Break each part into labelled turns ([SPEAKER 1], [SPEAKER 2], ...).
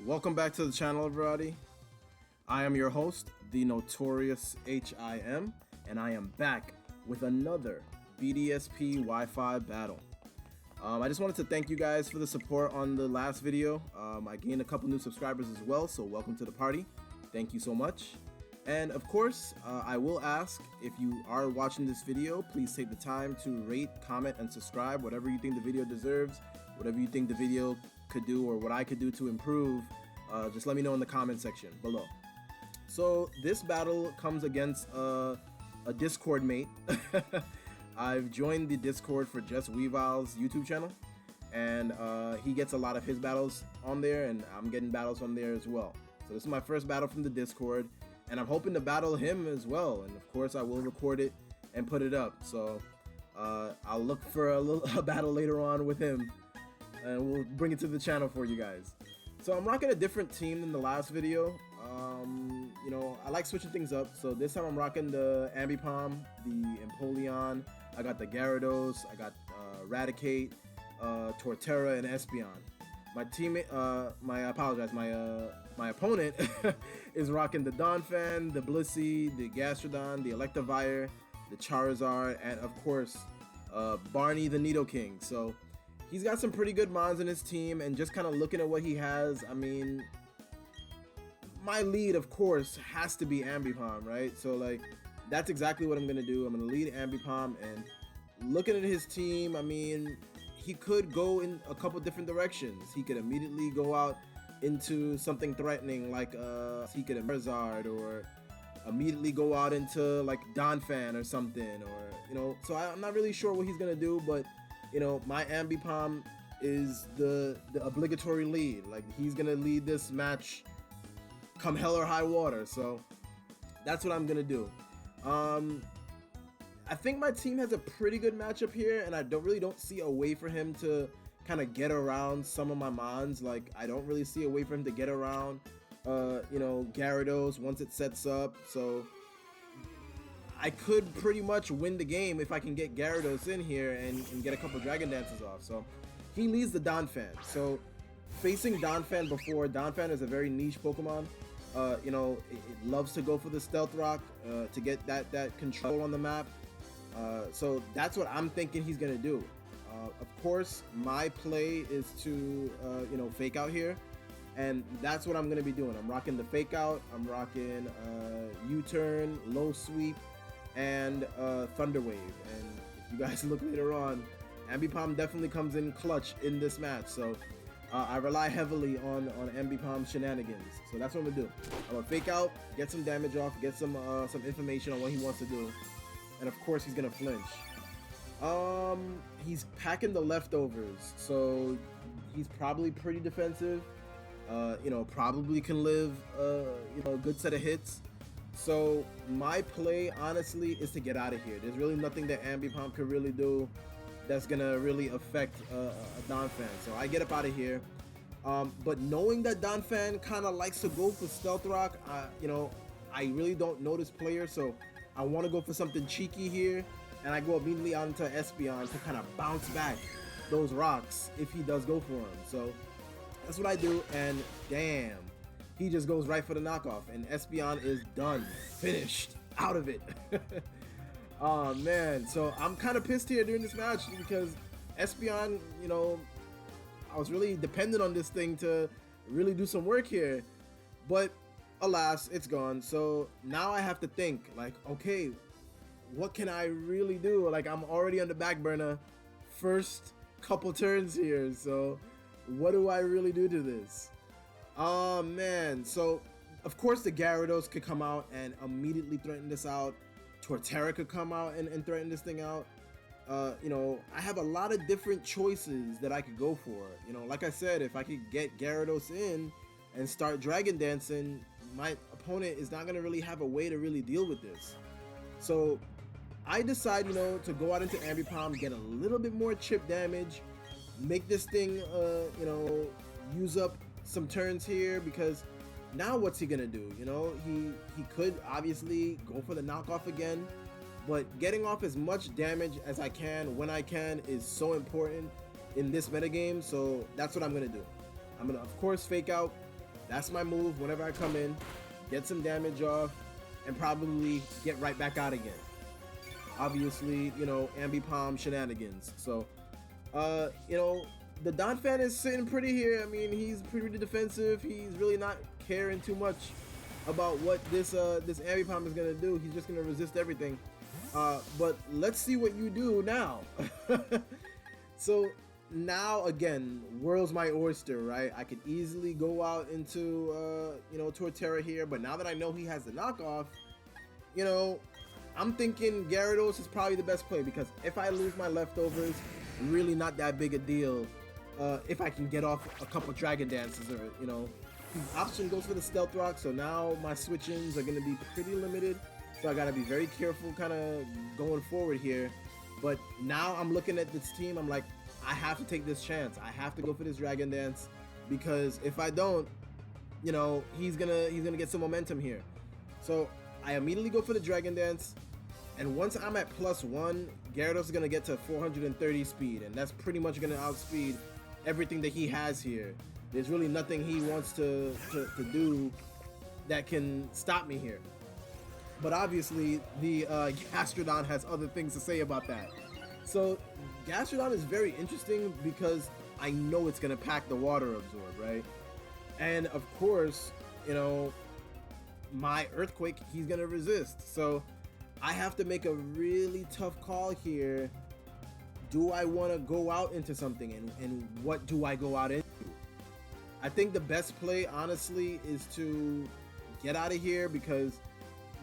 [SPEAKER 1] Welcome back to the channel, everybody. I am your host, the notorious H.I.M, and I am back with another BDSP Wi-Fi battle. I just wanted to thank you guys for the support on the last video. I gained a couple new subscribers as well, so welcome to the party. Thank you so much. And of course, I will ask, if you are watching this video, please take the time to rate, comment, and subscribe. Whatever you think the video deserves, whatever you think the video could do or what I could do to improve, just let me know in the comment section below. So this battle comes against a Discord mate. I've joined the Discord for Just Weavile's YouTube channel, and he gets a lot of his battles on there, and I'm getting battles on there as well. So this is my first battle from the Discord, and I'm hoping to battle him as well, and of course I will record it and put it up. So I'll look for a battle later on with him, and we'll bring it to the channel for you guys. So I'm rocking a different team than the last video. You know, I like switching things up. So this time I'm rocking the Ambipom, the Empoleon. I got the Gyarados. I got Raticate, Torterra, and Espeon. My teammate, my opponent is rocking the Donphan, the Blissey, the Gastrodon, the Electivire, the Charizard, and of course, Barney the Nidoking. So he's got some pretty good mons in his team, and just kind of looking at what he has, I mean, my lead, of course, has to be Ambipom, right? So, like, that's exactly what I'm going to do. I'm going to lead Ambipom, and looking at his team, I mean, he could go in a couple different directions. He could immediately go out into something threatening, like he could Charizard, or immediately go out into, like, Donphan or something, or, you know, so I'm not really sure what he's going to do, but you know, my Ambipom is the obligatory lead. Like, he's gonna lead this match come hell or high water. So that's what I'm gonna do. I think my team has a pretty good matchup here, and I don't see a way for him to kind of get around some of my mons. Like, I don't really see a way for him to get around you know, Gyarados once it sets up. So I could pretty much win the game if I can get Gyarados in here and get a couple Dragon Dances off. So he leads the Donphan. So facing Donphan before, Donphan is a very niche Pokemon. You know, it loves to go for the Stealth Rock to get that control on the map. So that's what I'm thinking he's gonna do. Of course, my play is to you know, fake out here, and that's what I'm gonna be doing. I'm rocking the fake out. I'm rocking U-turn, low sweep, and Thunder Wave. And if you guys look later on, Ambipom definitely comes in clutch in this match. So I rely heavily on Ambipom's shenanigans. So that's what I'm gonna do. I'm gonna fake out, get some damage off, get some information on what he wants to do, and of course he's gonna flinch. He's packing the leftovers, so he's probably pretty defensive. You know, probably can live you know, a good set of hits. So my play, honestly, is to get out of here. There's really nothing that Ambipom can really do that's gonna really affect a Donphan. So I get up out of here. But knowing that Donphan kind of likes to go for Stealth Rock, you know, I really don't know this player, so I want to go for something cheeky here, and I go immediately onto Espeon to kind of bounce back those rocks if he does go for him. So that's what I do, and damn, he just goes right for the knockoff, and Espeon is done, finished, out of it. Oh man, so I'm kind of pissed here during this match because Espeon, you know, I was really dependent on this thing to really do some work here, but alas, it's gone. So now I have to think, like, okay, what can I really do? Like, I'm already on the back burner first couple turns here, so what do I really do to this? Oh man, so of course the Gyarados could come out and immediately threaten this out. Torterra could come out and threaten this thing out. You know, I have a lot of different choices that I could go for. You know, like I said, if I could get Gyarados in and start Dragon Dancing, my opponent is not going to really have a way to really deal with this. So I decide, you know, to go out into Ambipom, get a little bit more chip damage, make this thing, you know, use up some turns here, because now what's he gonna do? You know, he could obviously go for the knockoff again, but getting off as much damage as I can when I can is so important in this metagame. So that's what I'm gonna do. I'm gonna, of course, fake out, That's my move whenever I come in, get some damage off, and probably get right back out again. Obviously, you know, ambi-palm shenanigans. So, you know, the Don fan is sitting pretty here. I mean, he's pretty defensive. He's really not caring too much about what this ambi-palm is gonna do. He's just gonna resist everything. But let's see what you do now. So now again, world's my oyster, right? I could easily go out into you know, Torterra here, but now that I know he has the knockoff, you know, I'm thinking Gyarados is probably the best play, because if I lose my leftovers, really not that big a deal. If I can get off a couple Dragon Dances, or you know, option goes for the Stealth Rock, so now my switch-ins are going to be pretty limited. So I got to be very careful kind of going forward here. But now I'm looking at this team, I'm like, I have to take this chance. I have to go for this Dragon Dance, because if I don't, you know, he's gonna get some momentum here. So I immediately go for the Dragon Dance, and once I'm at +1, Gyarados is gonna get to 430 speed, and that's pretty much gonna outspeed everything that he has here. There's really nothing he wants to do that can stop me here. But obviously, the Gastrodon has other things to say about that. So Gastrodon is very interesting because I know it's gonna pack the Water Absorb, right? And of course, you know, my Earthquake, he's gonna resist. So I have to make a really tough call here. Do I want to go out into something, and what do I go out into? I think the best play, honestly, is to get out of here, because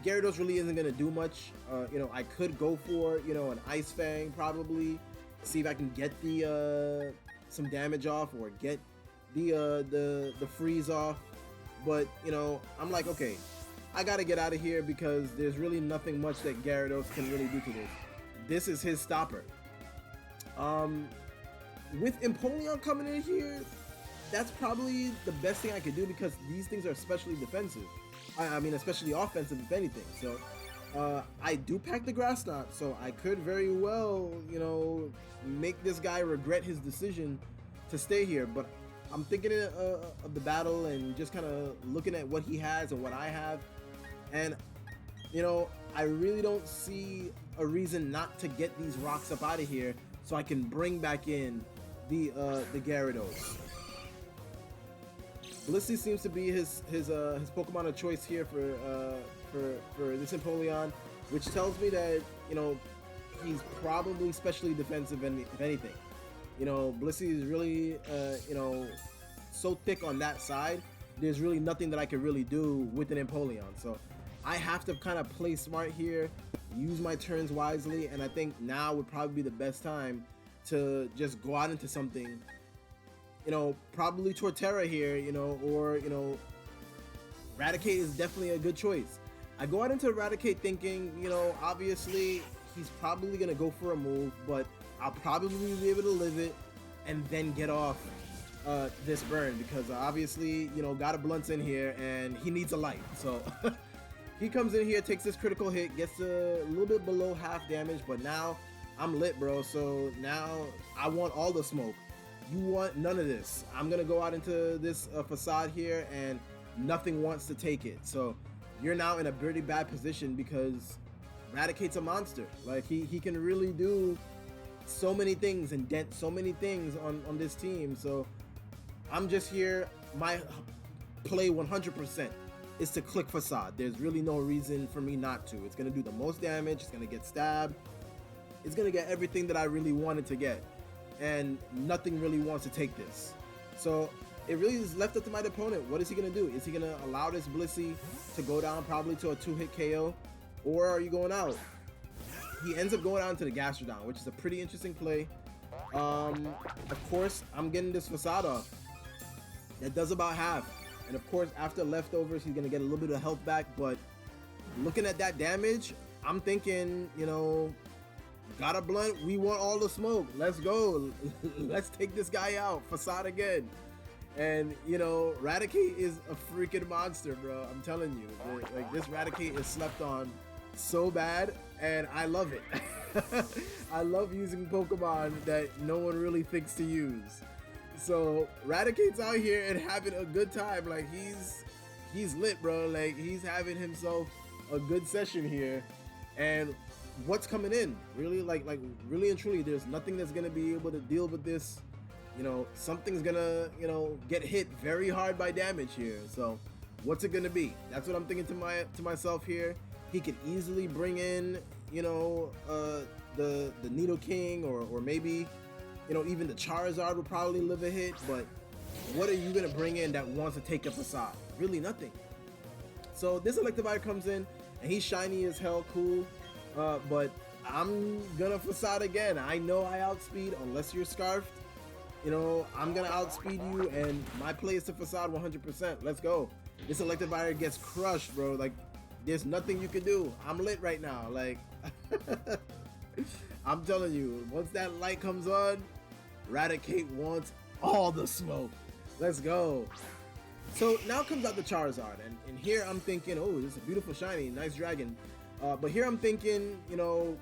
[SPEAKER 1] Gyarados really isn't going to do much. You know, I could go for, you know, an Ice Fang probably, see if I can get the some damage off, or get the freeze off. But, you know, I'm like, okay, I got to get out of here, because there's really nothing much that Gyarados can really do to this. This is his stopper. With Empoleon coming in here, that's probably the best thing I could do, because these things are especially defensive. I mean, especially offensive, if anything. So, I do pack the Grass Knot, so I could very well, you know, make this guy regret his decision to stay here. But I'm thinking of the battle and just kind of looking at what he has and what I have. And, you know, I really don't see a reason not to get these rocks up out of here, so I can bring back in the Gyarados. Blissey seems to be his Pokemon of choice here for this Empoleon, which tells me that, you know, he's probably specially defensive, if anything. You know, Blissey is really you know, so thick on that side. There's really nothing that I can really do with an Empoleon. So I have to kind of play smart here, use my turns wisely, and I think now would probably be the best time to just go out into something. You know, probably Torterra here, you know, or, you know, Raticate is definitely a good choice. I go out into Raticate thinking, you know, obviously he's probably going to go for a move, but I'll probably be able to live it and then get off this burn, because obviously, you know, got a Blunt's in here and he needs a light. So he comes in here, takes this critical hit, gets a little bit below half damage, but now I'm lit, bro. So now I want all the smoke. You want none of this. I'm gonna go out into this facade here, and nothing wants to take it. So you're now in a pretty bad position, because Raticate's a monster. Like, he can really do so many things and dent so many things on this team. So I'm just here. My play 100% is to click facade. There's really no reason for me not to. It's gonna do the most damage. It's gonna get stabbed. It's gonna get everything that I really wanted to get. And nothing really wants to take this. So it really is left up to my opponent. What is he gonna do? Is he gonna allow this Blissey to go down probably to a 2-hit KO? Or are you going out? He ends up going out into the Gastrodon, which is a pretty interesting play. Of course, I'm getting this facade off. That does about half. And of course, after leftovers, he's gonna get a little bit of health back, but looking at that damage, I'm thinking, you know, got a Blunt, we want all the smoke. Let's go. Let's take this guy out. Facade again. And, you know, Raticate is a freaking monster, bro. I'm telling you. Like, this Raticate is slept on so bad, and I love it. I love using Pokemon that no one really thinks to use. So Raticate's out here and having a good time. Like he's lit, bro. Like he's having himself a good session here. And what's coming in? Really, like really and truly, there's nothing that's gonna be able to deal with this. You know, something's gonna, you know, get hit very hard by damage here. So what's it gonna be? That's what I'm thinking to myself here. He could easily bring in, you know, the Needle King, or maybe, you know, even the Charizard will probably live a hit. But what are you gonna bring in that wants to take your facade? Really nothing. So this Electivire comes in and he's shiny as hell, cool. But I'm gonna facade again. I know I outspeed unless you're scarfed. You know, I'm gonna outspeed you, and my play is to facade 100%. Let's go. This Electivire gets crushed, bro. Like, there's nothing you can do. I'm lit right now. Like, I'm telling you, once that light comes on, Raticate wants all the smoke. Let's go. So now comes out the Charizard, and here I'm thinking, oh, this is a beautiful shiny, nice dragon. But here I'm thinking, you know,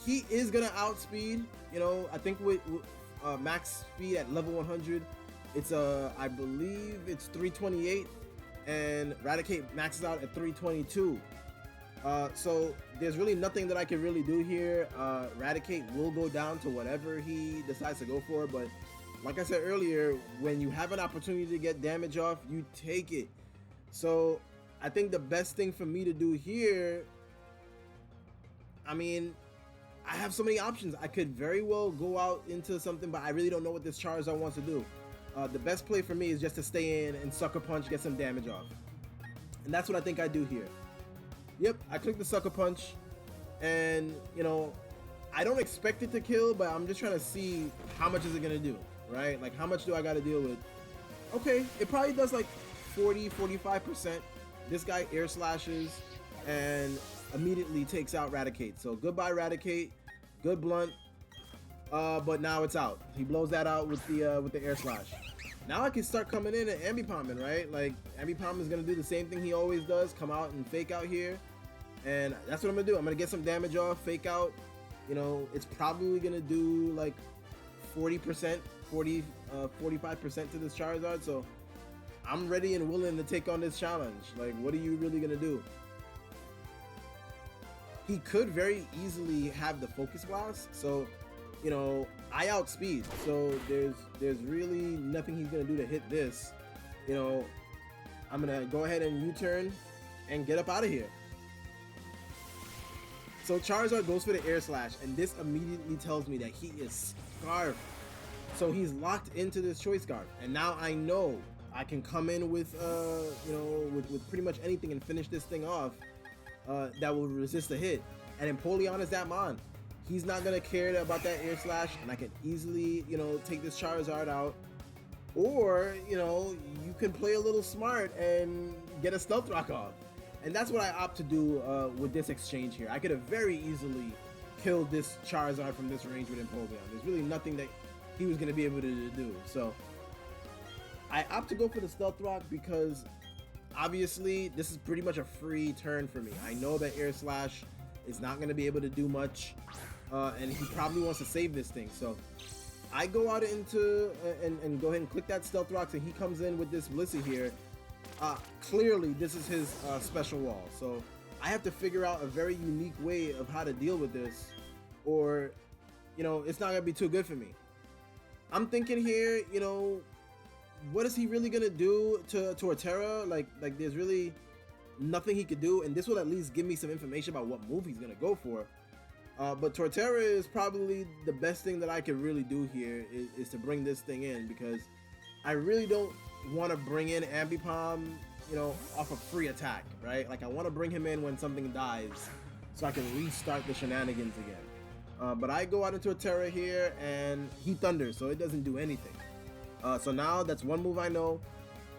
[SPEAKER 1] he is gonna outspeed. You know, I think with max speed at level 100, it's I believe it's 328, and Raticate maxes out at 322. So there's really nothing that I can really do here. Raticate will go down to whatever he decides to go for, but like I said earlier, when you have an opportunity to get damage off, you take it. So I think the best thing for me to do here, I mean, I have so many options. I could very well go out into something, but I really don't know what this Charizard wants to do. The best play for me is just to stay in and Sucker Punch, get some damage off. And that's what I think I do here. Yep, I click the Sucker Punch, and, you know, I don't expect it to kill, but I'm just trying to see how much is it gonna do, right? Like, how much do I gotta deal with? Okay, it probably does like 40-45%. This guy air slashes and immediately takes out Raticate. So goodbye Raticate, good blunt. But now it's out. He blows that out with the air slash. Now I can start coming in and Ambipoming, right? Like, Ambipom is gonna do the same thing he always does, come out and fake out here. And that's what I'm gonna do. I'm gonna get some damage off, fake out. You know, it's probably gonna do like 40%, 45% to this Charizard. So I'm ready and willing to take on this challenge. Like, what are you really gonna do? He could very easily have the Focus Blast. So, you know, I outspeed. So there's really nothing he's gonna do to hit this. You know, I'm gonna go ahead and U-turn and get up out of here. So Charizard goes for the air slash, and this immediately tells me that he is scarfed. So he's locked into this Choice Scarf, and now I know I can come in with you know, with pretty much anything and finish this thing off that will resist a hit. And Empoleon is that mon. He's not gonna care about that air slash, and I can easily, you know, take this Charizard out. Or, you know, you can play a little smart and get a Stealth Rock off. And that's what I opt to do with this exchange here. I could have very easily killed this Charizard from this range with Empoleon. There's really nothing that he was gonna be able to do. So I opt to go for the Stealth Rock because obviously this is pretty much a free turn for me. I know that air slash is not gonna be able to do much. And he probably wants to save this thing, so I go out into and go ahead and click that Stealth Rocks, and he comes in with this Blissey here. Clearly this is his special wall, so I have to figure out a very unique way of how to deal with this, or, you know, it's not gonna be too good for me. I'm thinking here, you know, what is he really gonna do to Torterra? Like there's really nothing he could do, and this will at least give me some information about what move he's gonna go for. But Torterra is probably the best thing that I can really do here is to bring this thing in, because I really don't want to bring in Ambipom, you know, off a free attack, right? Like, I want to bring him in when something dies so I can restart the shenanigans again. But I go out into a Terra here and he thunders, so it doesn't do anything. So now that's one move I know.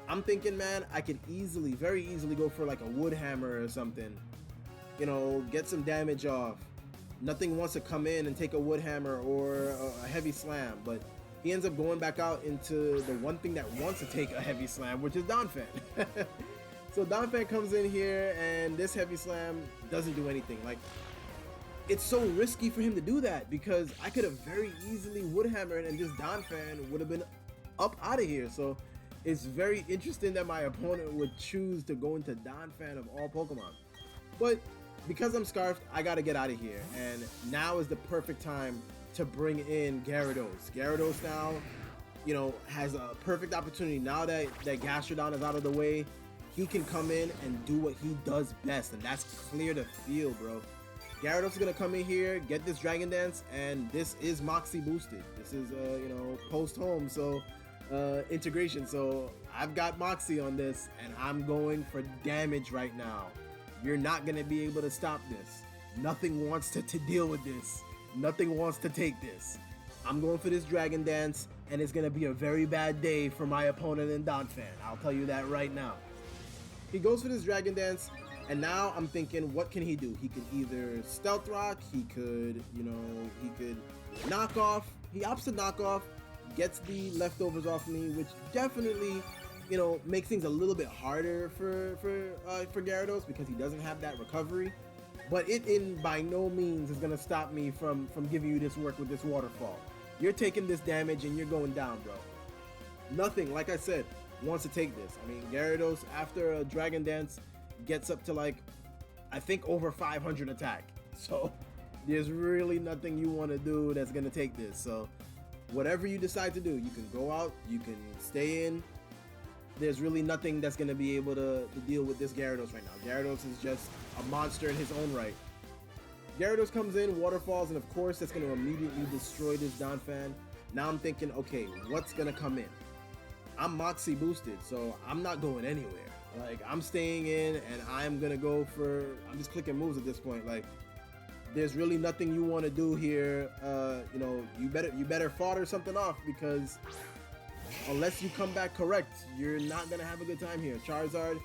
[SPEAKER 1] I'm thinking, man, I could easily, very easily go for like a Wood Hammer or something, you know, get some damage off. Nothing wants to come in and take a Wood Hammer or a Heavy Slam, but he ends up going back out into the one thing that wants to take a Heavy Slam, which is Donphan. So Donphan comes in here, and this Heavy Slam doesn't do anything. Like, it's so risky for him to do that because I could have very easily Woodhammered and this Donphan would have been up out of here. So it's very interesting that my opponent would choose to go into Donphan of all Pokemon. But because I'm Scarfed, I gotta get out of here. And now is the perfect time to bring in Gyarados. Gyarados now, you know, has a perfect opportunity. Now that Gastrodon is out of the way, he can come in and do what he does best, and that's clear the field, bro. Gyarados is gonna come in here, get this Dragon Dance, and this is Moxie boosted. This is, you know, post-home, so integration. So I've got Moxie on this, and I'm going for damage right now. You're not gonna be able to stop this. Nothing wants to deal with this. Nothing wants to take this. I'm going for this Dragon Dance, and it's gonna be a very bad day for my opponent in Donphan. I'll tell you that right now. He goes for this Dragon Dance, and now I'm thinking, what can he do? He could either Stealth Rock, he could, you know, he could knock off. He opts to knock off, gets the leftovers off me, which definitely, you know, makes things a little bit harder for Gyarados because he doesn't have that recovery. But it by no means is gonna stop me from giving you this work with this waterfall. You're taking this damage and you're going down, bro. Nothing, like I said, wants to take this. I mean, Gyarados after a Dragon Dance gets up to like, I think over 500 attack. So there's really nothing you want to do that's gonna take this. So whatever you decide to do, you can go out, you can stay in. There's really nothing that's gonna be able to deal with this Gyarados right now. Gyarados is just a monster in his own right. Gyarados comes in, waterfalls, and of course that's gonna immediately destroy this Donphan. Now I'm thinking, okay, what's gonna come in? I'm Moxie boosted, so I'm not going anywhere. Like, I'm staying in, and I'm gonna go for, I'm just clicking moves at this point. Like, there's really nothing you want to do here. You know, you better fodder something off, because unless you come back correct, you're not gonna have a good time here. Charizard,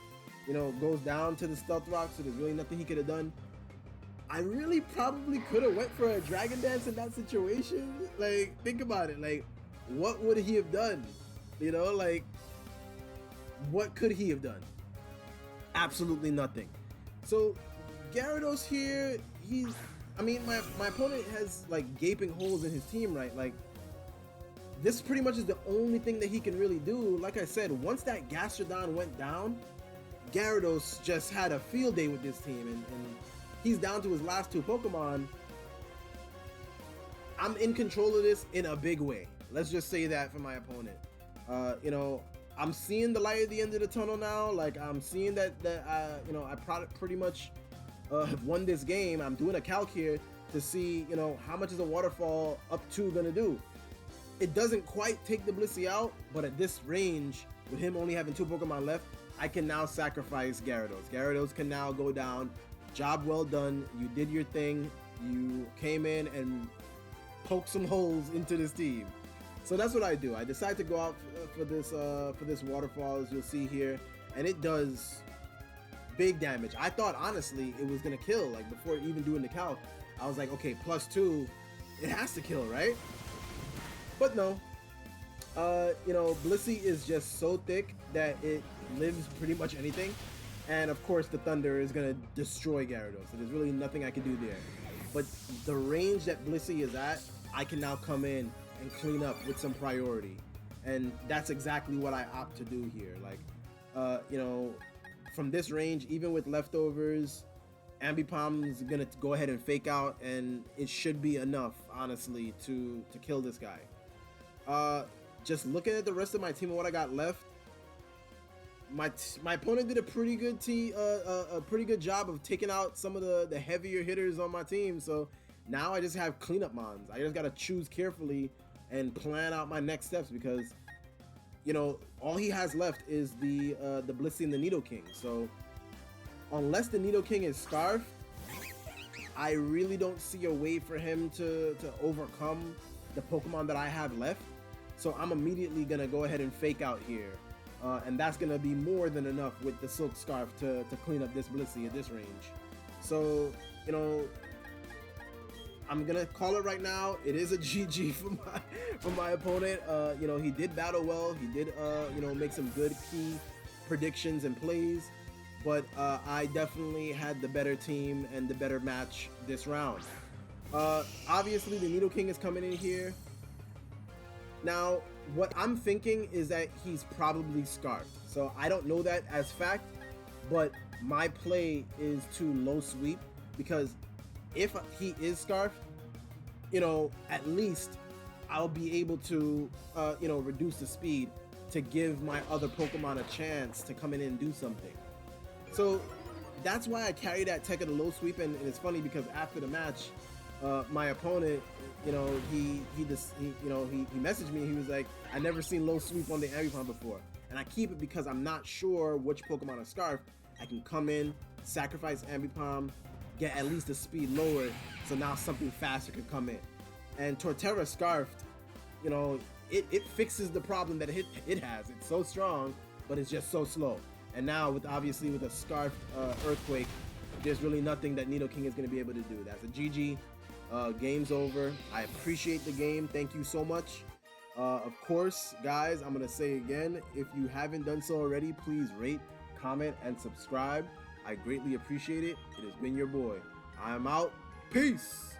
[SPEAKER 1] you know, goes down to the Stealth Rock, so there's really nothing he could have done. I really probably could have went for a Dragon Dance in that situation. Like, think about it. Like, what would he have done? You know, like, what could he have done? Absolutely nothing. So Gyarados here, I mean, my opponent has like gaping holes in his team, right? Like, this pretty much is the only thing that he can really do. Like I said, once that Gastrodon went down, Gyarados just had a field day with this team, and he's down to his last two Pokemon. I'm in control of this in a big way. Let's just say that for my opponent. You know, I'm seeing the light at the end of the tunnel now. Like, I'm seeing that you know, I pretty much have won this game. I'm doing a calc here to see, you know, how much is a waterfall up to gonna do. It doesn't quite take the Blissey out, but at this range, with him only having two Pokemon left, I can now sacrifice Gyarados. Gyarados can now go down. Job well done. You did your thing. You came in and poked some holes into this team. So that's what I do. I decide to go out for this waterfall, as you'll see here, and it does big damage. I thought, honestly, it was gonna kill. Like, before even doing the calc, I was like, okay, +2, it has to kill, right? But no. You know, Blissey is just so thick that it lives pretty much anything. And of course the Thunder is gonna destroy Gyarados, so there's really nothing I can do there. But the range that Blissey is at, I can now come in and clean up with some priority. And that's exactly what I opt to do here. Like, you know, from this range, even with leftovers, Ambipom is gonna go ahead and fake out, and it should be enough, honestly, to kill this guy. Just looking at the rest of my team and what I got left, my opponent did a pretty good job of taking out some of the heavier hitters on my team. So now I just have cleanup mons. I just gotta choose carefully and plan out my next steps, because, you know, all he has left is the Blissey and the Nidoking. So unless the Nidoking is Scarf, I really don't see a way for him to overcome the Pokemon that I have left. So I'm immediately gonna go ahead and fake out here. And that's gonna be more than enough with the Silk Scarf to clean up this Blissey at this range. So, you know, I'm gonna call it right now. It is a GG for my opponent. You know, he did battle well. He did, you know, make some good key predictions and plays. But I definitely had the better team and the better match this round. Obviously, the Needle King is coming in here. Now, what I'm thinking is that he's probably scarfed. So I don't know that as fact, but my play is to low sweep, because if he is scarfed, at least I'll be able to, reduce the speed to give my other Pokemon a chance to come in and do something. So that's why I carry that tech of the low sweep, and it's funny because after the match, my opponent, he messaged me. He was like, "I never seen low sweep on the Ambipom before," and I keep it because I'm not sure which Pokemon are scarfed. I can come in, sacrifice Ambipom, get at least the speed lowered, so now something faster could come in. And Torterra scarfed, it fixes the problem that it has. It's so strong, but it's just so slow. And now with a scarfed Earthquake, there's really nothing that Nidoking is going to be able to do. That's a GG. Game's over. I appreciate the game. Thank you so much. Of course, guys, I'm going to say again, if you haven't done so already, please rate, comment, and subscribe. I greatly appreciate it. It has been your boy. I'm out. Peace.